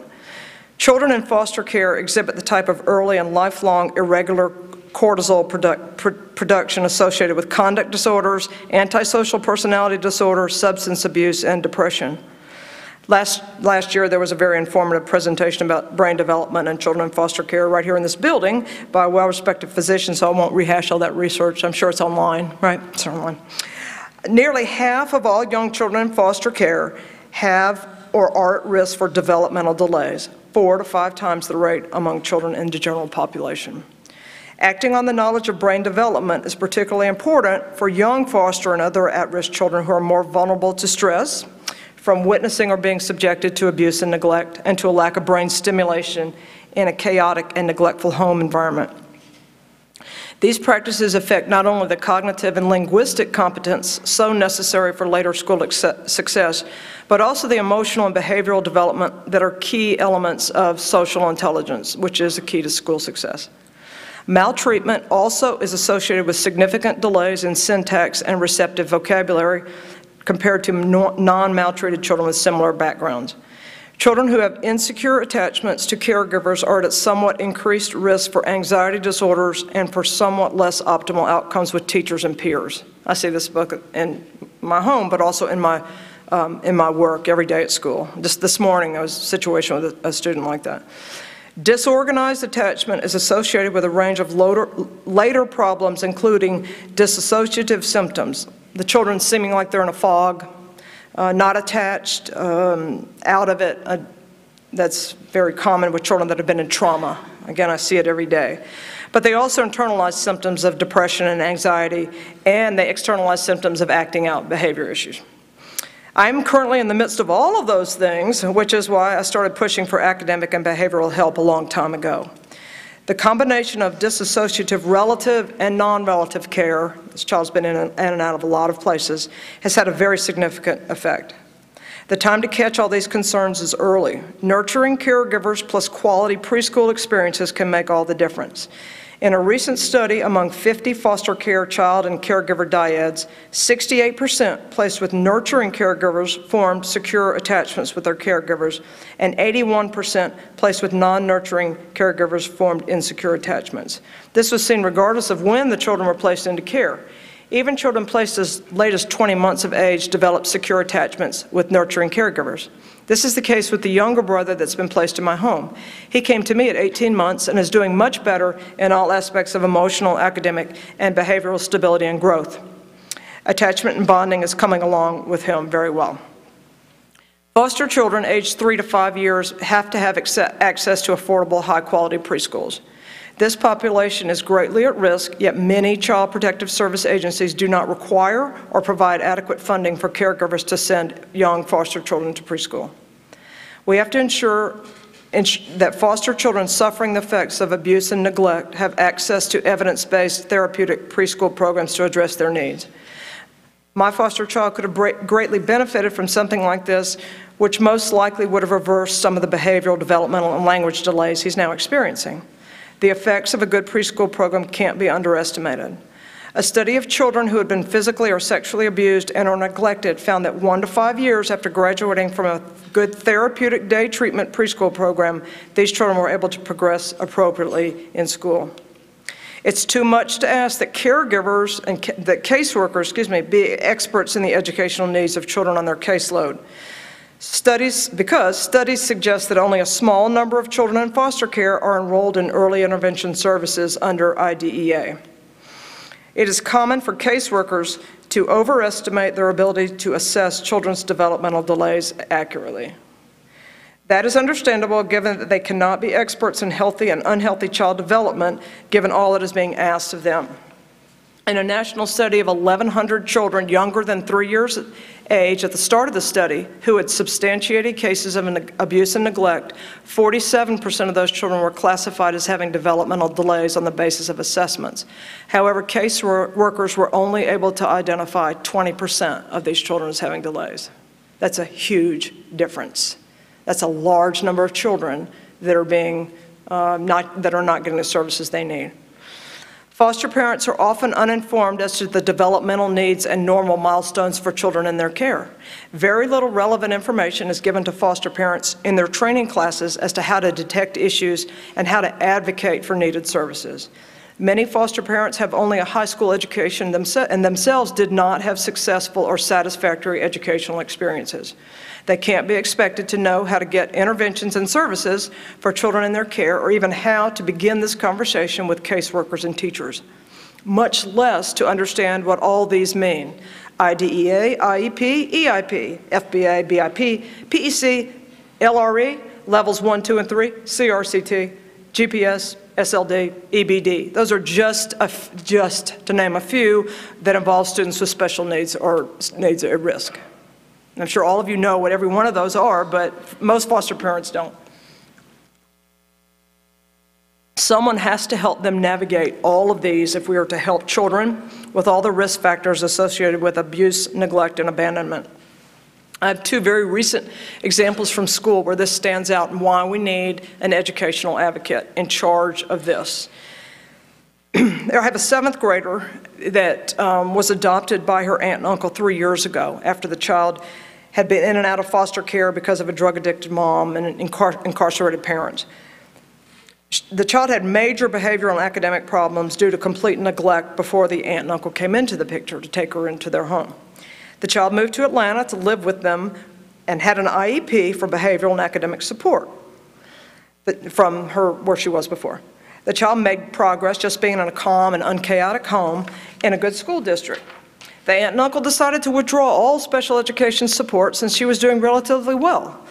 Children in foster care exhibit the type of early and lifelong irregular cortisol production associated with conduct disorders, antisocial personality disorder, substance abuse, and depression. Last year, there was a very informative presentation about brain development in children in foster care right here in this building by a well-respected physician, so I won't rehash all that research. I'm sure it's online, right? It's online. Nearly half of all young children in foster care have or are at risk for developmental delays, 4 to 5 times the rate among children in the general population. Acting on the knowledge of brain development is particularly important for young foster and other at-risk children who are more vulnerable to stress, from witnessing or being subjected to abuse and neglect, and to a lack of brain stimulation in a chaotic and neglectful home environment. These practices affect not only the cognitive and linguistic competence so necessary for later school success, but also the emotional and behavioral development that are key elements of social intelligence, which is the key to school success. Maltreatment also is associated with significant delays in syntax and receptive vocabulary compared to non-maltreated children with similar backgrounds. Children who have insecure attachments to caregivers are at somewhat increased risk for anxiety disorders and for somewhat less optimal outcomes with teachers and peers. I see this book in my home, but also in my work every day at school. Just this morning, I was in a situation with a student like that. Disorganized attachment is associated with a range of later problems, including dissociative symptoms. The children seeming like they're in a fog, not attached, out of it. That's very common with children that have been in trauma. Again, I see it every day. But they also internalize symptoms of depression and anxiety, and they externalize symptoms of acting out behavior issues. I'm currently in the midst of all of those things, which is why I started pushing for academic and behavioral help a long time ago. The combination of dissociative relative and non-relative care, this child's been in and out of a lot of places, has had a very significant effect. The time to catch all these concerns is early. Nurturing caregivers plus quality preschool experiences can make all the difference. In a recent study among 50 foster care child and caregiver dyads, 68% placed with nurturing caregivers formed secure attachments with their caregivers, and 81% placed with non-nurturing caregivers formed insecure attachments. This was seen regardless of when the children were placed into care. Even children placed as late as 20 months of age developed secure attachments with nurturing caregivers. This is the case with the younger brother that's been placed in my home. He came to me at 18 months and is doing much better in all aspects of emotional, academic, and behavioral stability and growth. Attachment and bonding is coming along with him very well. Foster children aged 3 to 5 years have to have access to affordable, high-quality preschools. This population is greatly at risk, yet many Child Protective Service agencies do not require or provide adequate funding for caregivers to send young foster children to preschool. We have to ensure that foster children suffering the effects of abuse and neglect have access to evidence-based therapeutic preschool programs to address their needs. My foster child could have greatly benefited from something like this, which most likely would have reversed some of the behavioral, developmental, and language delays he's now experiencing. The effects of a good preschool program can't be underestimated. A study of children who had been physically or sexually abused and or neglected found that 1 to 5 years after graduating from a good therapeutic day treatment preschool program, these children were able to progress appropriately in school. It's too much to ask that caregivers and that caseworkers, be experts in the educational needs of children on their caseload. Because studies suggest that only a small number of children in foster care are enrolled in early intervention services under IDEA. It is common for caseworkers to overestimate their ability to assess children's developmental delays accurately. That is understandable given that they cannot be experts in healthy and unhealthy child development given all that is being asked of them. In a national study of 1,100 children younger than 3 years of age at the start of the study who had substantiated cases of abuse and neglect, 47% of those children were classified as having developmental delays on the basis of assessments. However, case workers were only able to identify 20% of these children as having delays. That's a huge difference. That's a large number of children that are not getting the services they need. Foster parents are often uninformed as to the developmental needs and normal milestones for children in their care. Very little relevant information is given to foster parents in their training classes as to how to detect issues and how to advocate for needed services. Many foster parents have only a high school education and themselves did not have successful or satisfactory educational experiences. They can't be expected to know how to get interventions and services for children in their care or even how to begin this conversation with caseworkers and teachers, much less to understand what all these mean. IDEA, IEP, EIP, FBA, BIP, PEC, LRE, levels 1, 2, and 3, CRCT, GPS, SLD, EBD. Those are just to name a few that involve students with special needs or needs at risk. I'm sure all of you know what every one of those are, but most foster parents don't. Someone has to help them navigate all of these if we are to help children with all the risk factors associated with abuse, neglect, and abandonment. I have two very recent examples from school where this stands out and why we need an educational advocate in charge of this. I have a 7th grader that was adopted by her aunt and uncle 3 years ago after the child had been in and out of foster care because of a drug-addicted mom and incarcerated parents. The child had major behavioral and academic problems due to complete neglect before the aunt and uncle came into the picture to take her into their home. The child moved to Atlanta to live with them and had an IEP for behavioral and academic support from her where she was before. The child made progress just being in a calm and unchaotic home in a good school district. The aunt and uncle decided to withdraw all special education support since she was doing relatively well.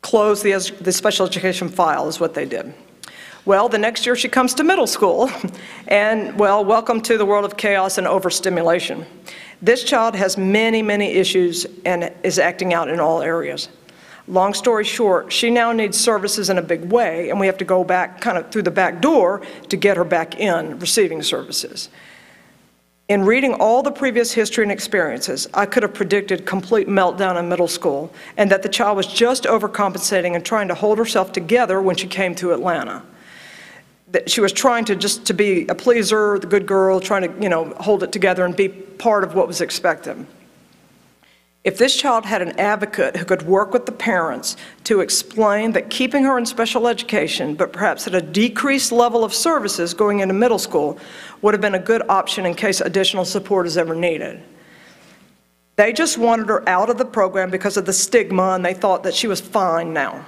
Close the special education file is what they did. Well, the next year she comes to middle school, and well, welcome to the world of chaos and overstimulation. This child has many, many issues and is acting out in all areas. Long story short, she now needs services in a big way, and we have to go back kind of through the back door to get her back in receiving services. In reading all the previous history and experiences, I could have predicted complete meltdown in middle school and that the child was just overcompensating and trying to hold herself together when she came to Atlanta. That she was trying to be a pleaser, the good girl, trying to, hold it together and be part of what was expected. If this child had an advocate who could work with the parents to explain that keeping her in special education, but perhaps at a decreased level of services going into middle school, would have been a good option in case additional support is ever needed. They just wanted her out of the program because of the stigma, and they thought that she was fine now.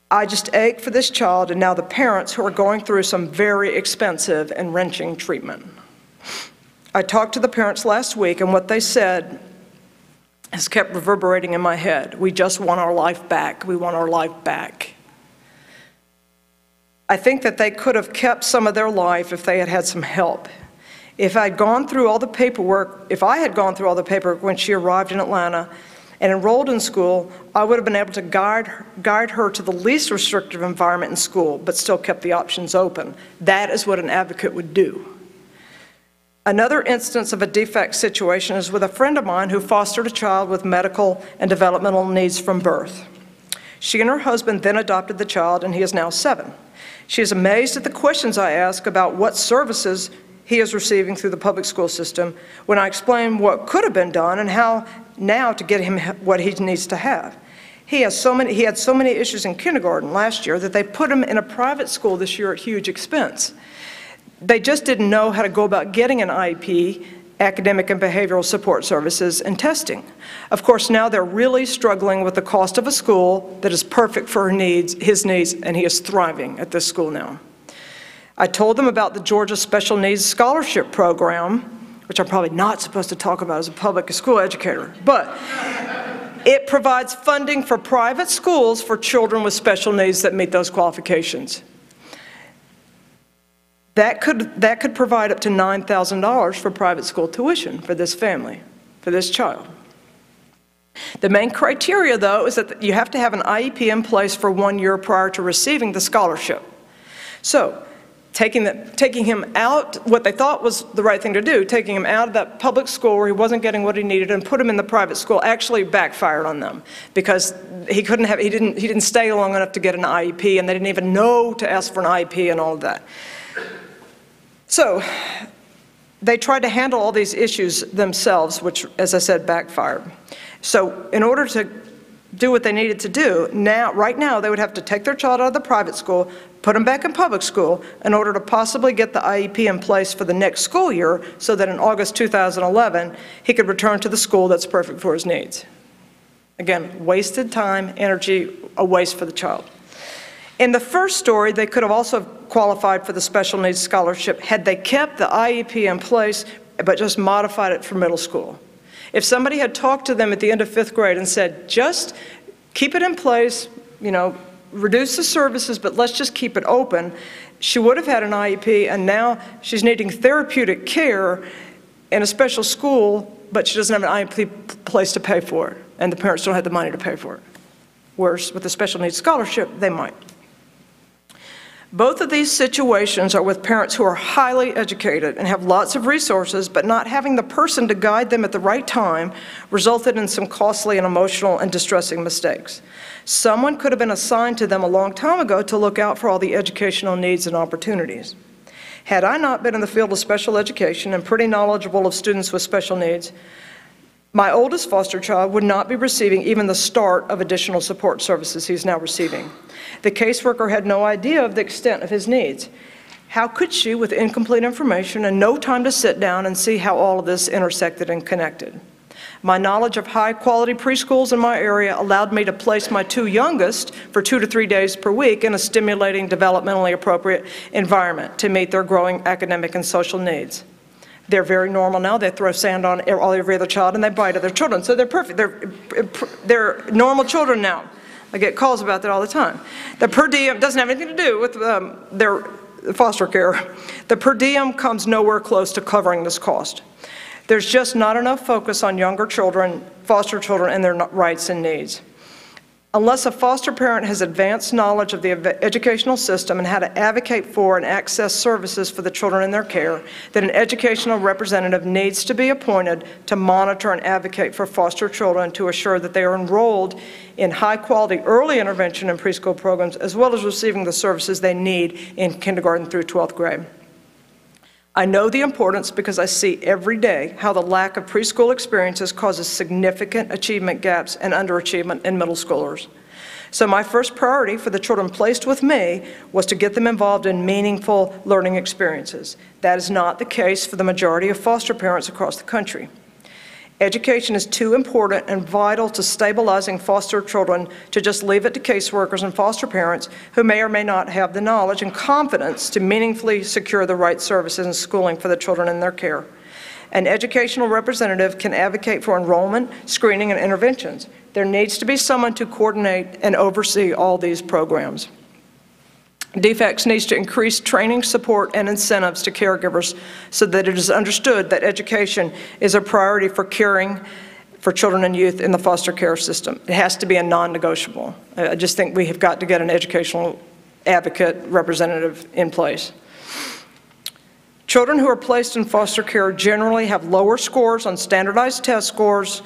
I just ache for this child and now the parents who are going through some very expensive and wrenching treatment. I talked to the parents last week, and what they said has kept reverberating in my head. We just want our life back. We want our life back. I think that they could have kept some of their life if they had had some help. If I had gone through all the paperwork, when she arrived in Atlanta and enrolled in school, I would have been able to guide her to the least restrictive environment in school, but still kept the options open. That is what an advocate would do. Another instance of a defect situation is with a friend of mine who fostered a child with medical and developmental needs from birth. She and her husband then adopted the child, and he is now 7. She is amazed at the questions I ask about what services he is receiving through the public school system when I explain what could have been done and how now to get him what he needs to have. He had so many issues in kindergarten last year that they put him in a private school this year at huge expense. They just didn't know how to go about getting an IEP, academic and behavioral support services, and testing. Of course, now they're really struggling with the cost of a school that is perfect for his needs, and he is thriving at this school now. I told them about the Georgia Special Needs Scholarship Program, which I'm probably not supposed to talk about as a public school educator, but it provides funding for private schools for children with special needs that meet those qualifications. That could provide up to $9,000 for private school tuition for this family, for this child. The main criteria, though, is that you have to have an IEP in place for 1 year prior to receiving the scholarship. So, taking him out, what they thought was the right thing to do, taking him out of that public school where he wasn't getting what he needed and put him in the private school actually backfired on them because he didn't stay long enough to get an IEP, and they didn't even know to ask for an IEP and all of that. So they tried to handle all these issues themselves, which, as I said, backfired. So in order to do what they needed to do, right now they would have to take their child out of the private school, put him back in public school in order to possibly get the IEP in place for the next school year so that in August 2011, he could return to the school that's perfect for his needs. Again, wasted time, energy, a waste for the child. In the first story, they could have also qualified for the special needs scholarship had they kept the IEP in place but just modified it for middle school. If somebody had talked to them at the end of 5th grade and said, just keep it in place, you know, reduce the services, but let's just keep it open, she would have had an IEP, and now she's needing therapeutic care in a special school, but she doesn't have an IEP place to pay for it, and the parents don't have the money to pay for it. Whereas with the special needs scholarship, they might. Both of these situations are with parents who are highly educated and have lots of resources, but not having the person to guide them at the right time resulted in some costly and emotional and distressing mistakes. Someone could have been assigned to them a long time ago to look out for all the educational needs and opportunities. Had I not been in the field of special education and pretty knowledgeable of students with special needs, my oldest foster child would not be receiving even the start of additional support services he's now receiving. The caseworker had no idea of the extent of his needs. How could she, with incomplete information and no time to sit down and see how all of this intersected and connected? My knowledge of high-quality preschools in my area allowed me to place my 2 youngest for 2 to 3 days per week in a stimulating, developmentally appropriate environment to meet their growing academic and social needs. They're very normal now. They throw sand on every other child and they bite other children. So they're perfect. They're normal children now. I get calls about that all the time. The per diem doesn't have anything to do with their foster care. The per diem comes nowhere close to covering this cost. There's just not enough focus on younger children, foster children, and their rights and needs. Unless a foster parent has advanced knowledge of the educational system and how to advocate for and access services for the children in their care, then an educational representative needs to be appointed to monitor and advocate for foster children to assure that they are enrolled in high-quality early intervention and preschool programs, as well as receiving the services they need in kindergarten through 12th grade. I know the importance because I see every day how the lack of preschool experiences causes significant achievement gaps and underachievement in middle schoolers. So my first priority for the children placed with me was to get them involved in meaningful learning experiences. That is not the case for the majority of foster parents across the country. Education is too important and vital to stabilizing foster children to just leave it to caseworkers and foster parents who may or may not have the knowledge and confidence to meaningfully secure the right services and schooling for the children in their care. An educational representative can advocate for enrollment, screening, and interventions. There needs to be someone to coordinate and oversee all these programs. DFACS needs to increase training, support, and incentives to caregivers so that it is understood that education is a priority for caring for children and youth in the foster care system. It has to be a non-negotiable. I just think we have got to get an educational advocate representative in place. Children who are placed in foster care generally have lower scores on standardized test scores,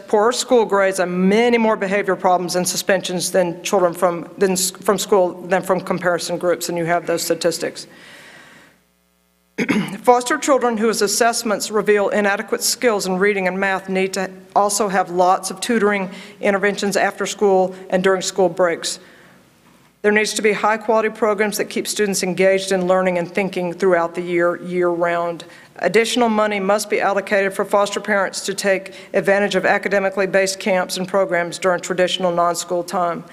poorer school grades, and many more behavior problems and suspensions than children from school than from comparison groups, and you have those statistics. Foster children whose assessments reveal inadequate skills in reading and math need to also have lots of tutoring interventions after school and during school breaks. There needs to be high-quality programs that keep students engaged in learning and thinking throughout the year-round. Additional money must be allocated for foster parents to take advantage of academically based camps and programs during traditional non-school time.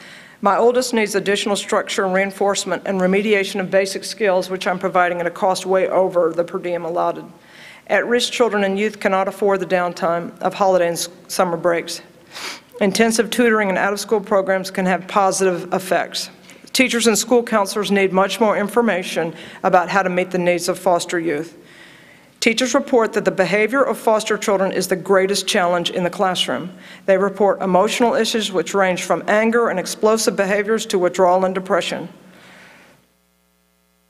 My oldest needs additional structure and reinforcement and remediation of basic skills, which I'm providing at a cost way over the per diem allotted. At-risk children and youth cannot afford the downtime of holiday and summer breaks. Intensive tutoring and out-of-school programs can have positive effects. Teachers and school counselors need much more information about how to meet the needs of foster youth. Teachers report that the behavior of foster children is the greatest challenge in the classroom. They report emotional issues which range from anger and explosive behaviors to withdrawal and depression.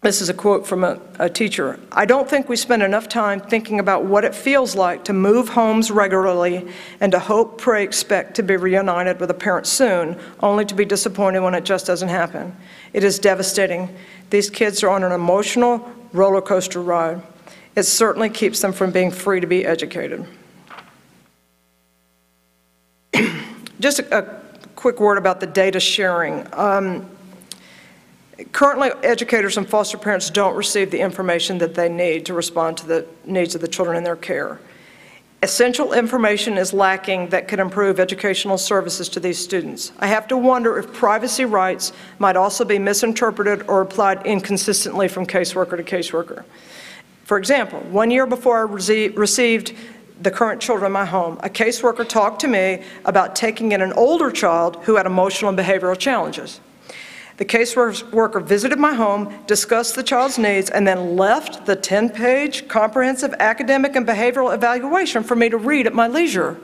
This is a quote from a teacher. I don't think we spend enough time thinking about what it feels like to move homes regularly and to hope, pray, expect to be reunited with a parent soon, only to be disappointed when it just doesn't happen. It is devastating. These kids are on an emotional roller coaster ride. It certainly keeps them from being free to be educated. Just a quick word about the data sharing. Currently, educators and foster parents don't receive the information that they need to respond to the needs of the children in their care. Essential information is lacking that could improve educational services to these students. I have to wonder if privacy rights might also be misinterpreted or applied inconsistently from caseworker to caseworker. For example, 1 year before I received the current children in my home, a caseworker talked to me about taking in an older child who had emotional and behavioral challenges. The caseworker visited my home, discussed the child's needs, and then left the 10-page comprehensive academic and behavioral evaluation for me to read at my leisure.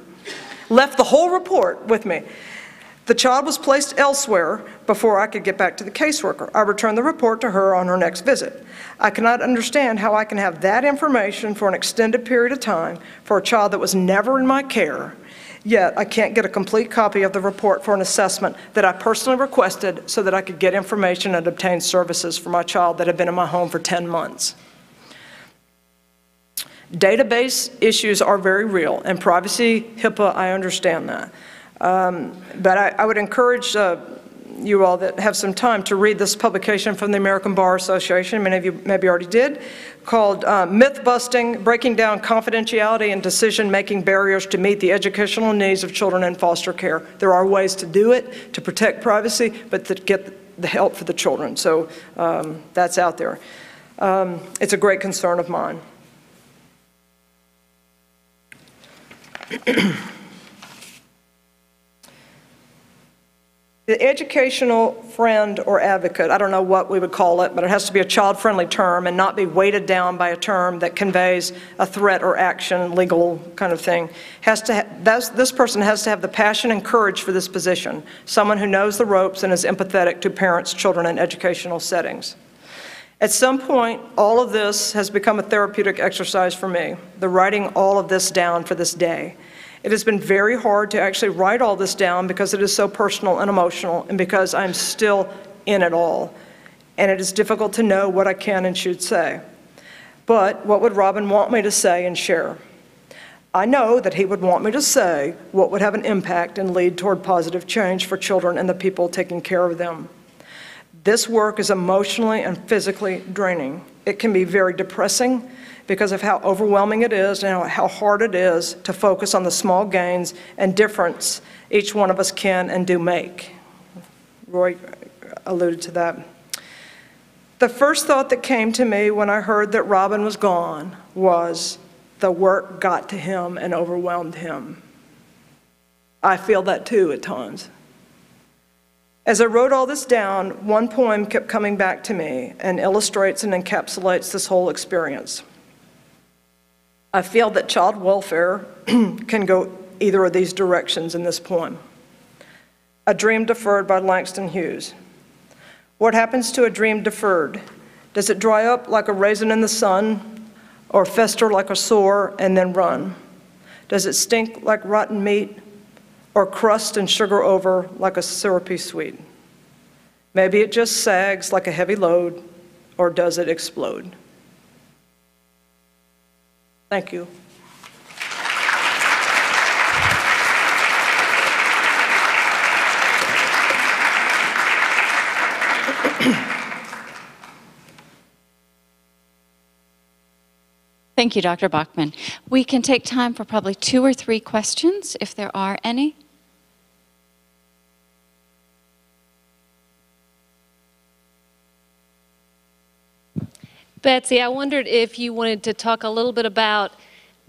Left the whole report with me. The child was placed elsewhere before I could get back to the caseworker. I returned the report to her on her next visit. I cannot understand how I can have that information for an extended period of time for a child that was never in my care, yet I can't get a complete copy of the report for an assessment that I personally requested so that I could get information and obtain services for my child that had been in my home for 10 months. Database issues are very real, and privacy, HIPAA, I understand that. But I would encourage you all that have some time to read this publication from the American Bar Association, many of you maybe already did, called Myth Busting, Breaking Down Confidentiality and Decision-Making Barriers to Meet the Educational Needs of Children in Foster Care. There are ways to do it, to protect privacy, but to get the help for the children. So that's out there. It's a great concern of mine. The educational friend or advocate, I don't know what we would call it, but it has to be a child-friendly term and not be weighted down by a term that conveys a threat or action, legal kind of thing. This person has to have the passion and courage for this position, someone who knows the ropes and is empathetic to parents, children, and educational settings. At some point, all of this has become a therapeutic exercise for me, the writing all of this down for this day. It has been very hard to actually write all this down because it is so personal and emotional and because I'm still in it all. And it is difficult to know what I can and should say. But what would Robin want me to say and share? I know that he would want me to say what would have an impact and lead toward positive change for children and the people taking care of them. This work is emotionally and physically draining. It can be very depressing because of how overwhelming it is and how hard it is to focus on the small gains and difference each one of us can and do make. Roy alluded to that. The first thought that came to me when I heard that Robin was gone was the work got to him and overwhelmed him. I feel that too at times. As I wrote all this down, one poem kept coming back to me and illustrates and encapsulates this whole experience. I feel that child welfare can go either of these directions in this poem. A Dream Deferred by Langston Hughes. What happens to a dream deferred? Does it dry up like a raisin in the sun, or fester like a sore and then run? Does it stink like rotten meat, or crust and sugar over like a syrupy sweet? Maybe it just sags like a heavy load, or does it explode? Thank you. Thank you, Dr. Bockman. We can take time for probably 2 or 3 questions, if there are any. Betsy, I wondered if you wanted to talk a little bit about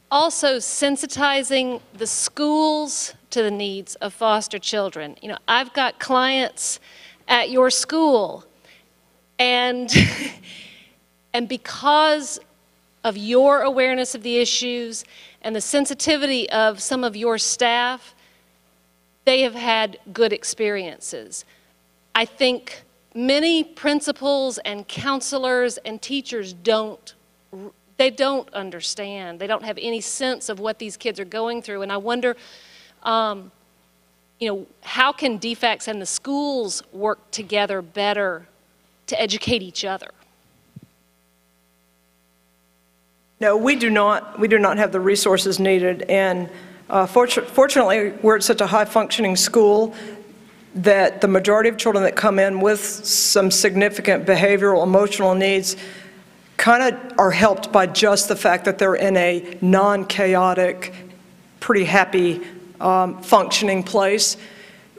also sensitizing the schools to the needs of foster children. You know, I've got clients at your school, and because of your awareness of the issues and the sensitivity of some of your staff, they have had good experiences. I think many principals and counselors and teachers don't understand. They don't have any sense of what these kids are going through. And I wonder, you know, how can DFACS and the schools work together better to educate each other? No, we do not have the resources needed. And fortunately, we're at such a high-functioning school. that the majority of children that come in with some significant behavioral, emotional needs kind of are helped by just the fact that they're in a non-chaotic, pretty happy, functioning place.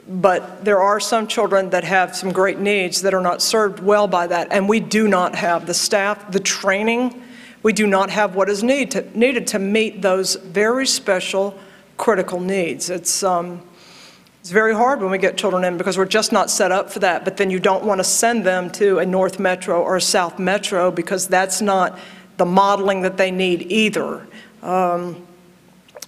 But there are some children that have some great needs that are not served well by that, and we do not have the staff, the training, we do not have what is needed to meet those very special, critical needs. It's very hard when we get children in because we're just not set up for that, but then you don't want to send them to a North Metro or a South Metro because that's not the modeling that they need either.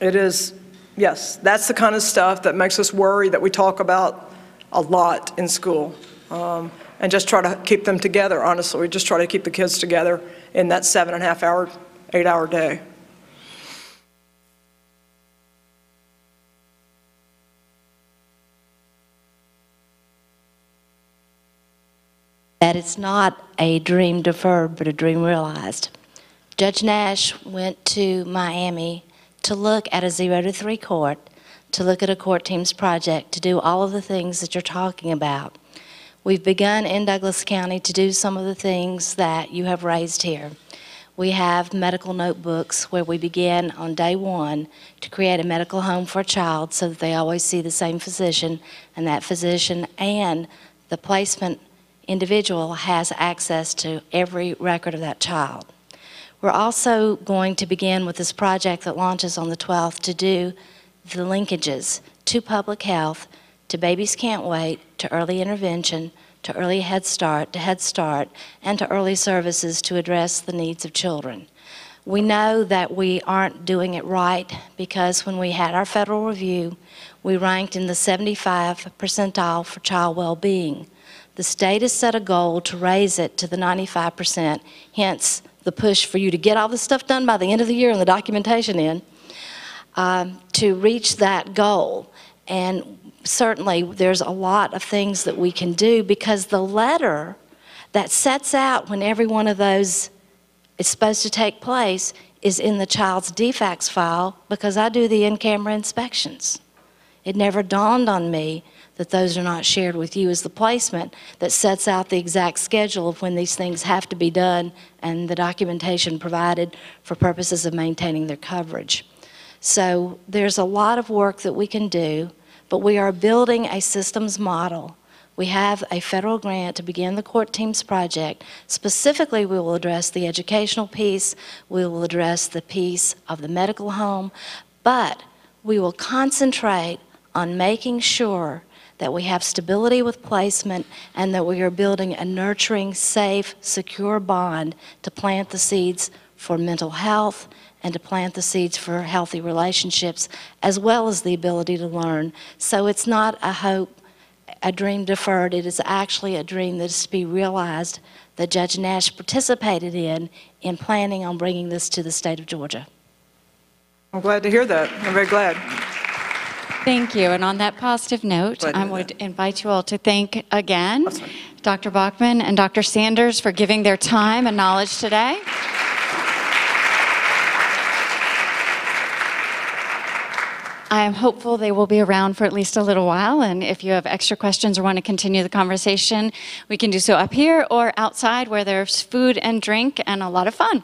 It is, yes, that's the kind of stuff that makes us worry that we talk about a lot in school, and just try to keep them together, honestly. We just try to keep the kids together in that 7.5 hour, 8 hour day. That it's not a dream deferred, but a dream realized. Judge Nash went to Miami to look at a 0 to 3 court, to look at a court team's project, to do all of the things that you're talking about. We've begun in Douglas County to do some of the things that you have raised here. We have medical notebooks where we begin on day 1 to create a medical home for a child so that they always see the same physician, and that physician and the placement individual has access to every record of that child. We're also going to begin with this project that launches on the 12th to do the linkages to public health, to Babies Can't Wait, to early intervention, to early Head Start, and to early services to address the needs of children. We know that we aren't doing it right because when we had our federal review, we ranked in the 75th percentile for child well-being. The state has set a goal to raise it to the 95%, hence the push for you to get all this stuff done by the end of the year and the documentation in, to reach that goal. And certainly there's a lot of things that we can do because the letter that sets out when every one of those is supposed to take place is in the child's defects file because I do the in-camera inspections. It never dawned on me that those are not shared with you as the placement that sets out the exact schedule of when these things have to be done and the documentation provided for purposes of maintaining their coverage. So there's a lot of work that we can do, but we are building a systems model. We have a federal grant to begin the court teams project. Specifically, we will address the educational piece, we will address the piece of the medical home, but we will concentrate on making sure that we have stability with placement and that we are building a nurturing, safe, secure bond to plant the seeds for mental health and to plant the seeds for healthy relationships, as well as the ability to learn. So it's not a hope, a dream deferred. It is actually a dream that is to be realized that Judge Nash participated in planning on bringing this to the state of Georgia. I'm glad to hear that. I'm very glad. Thank you. And on that positive note, I would invite you all to thank again Dr. Bockman and Dr. Sanders for giving their time and knowledge today. I am hopeful they will be around for at least a little while, and if you have extra questions or want to continue the conversation, we can do so up here or outside where there's food and drink and a lot of fun.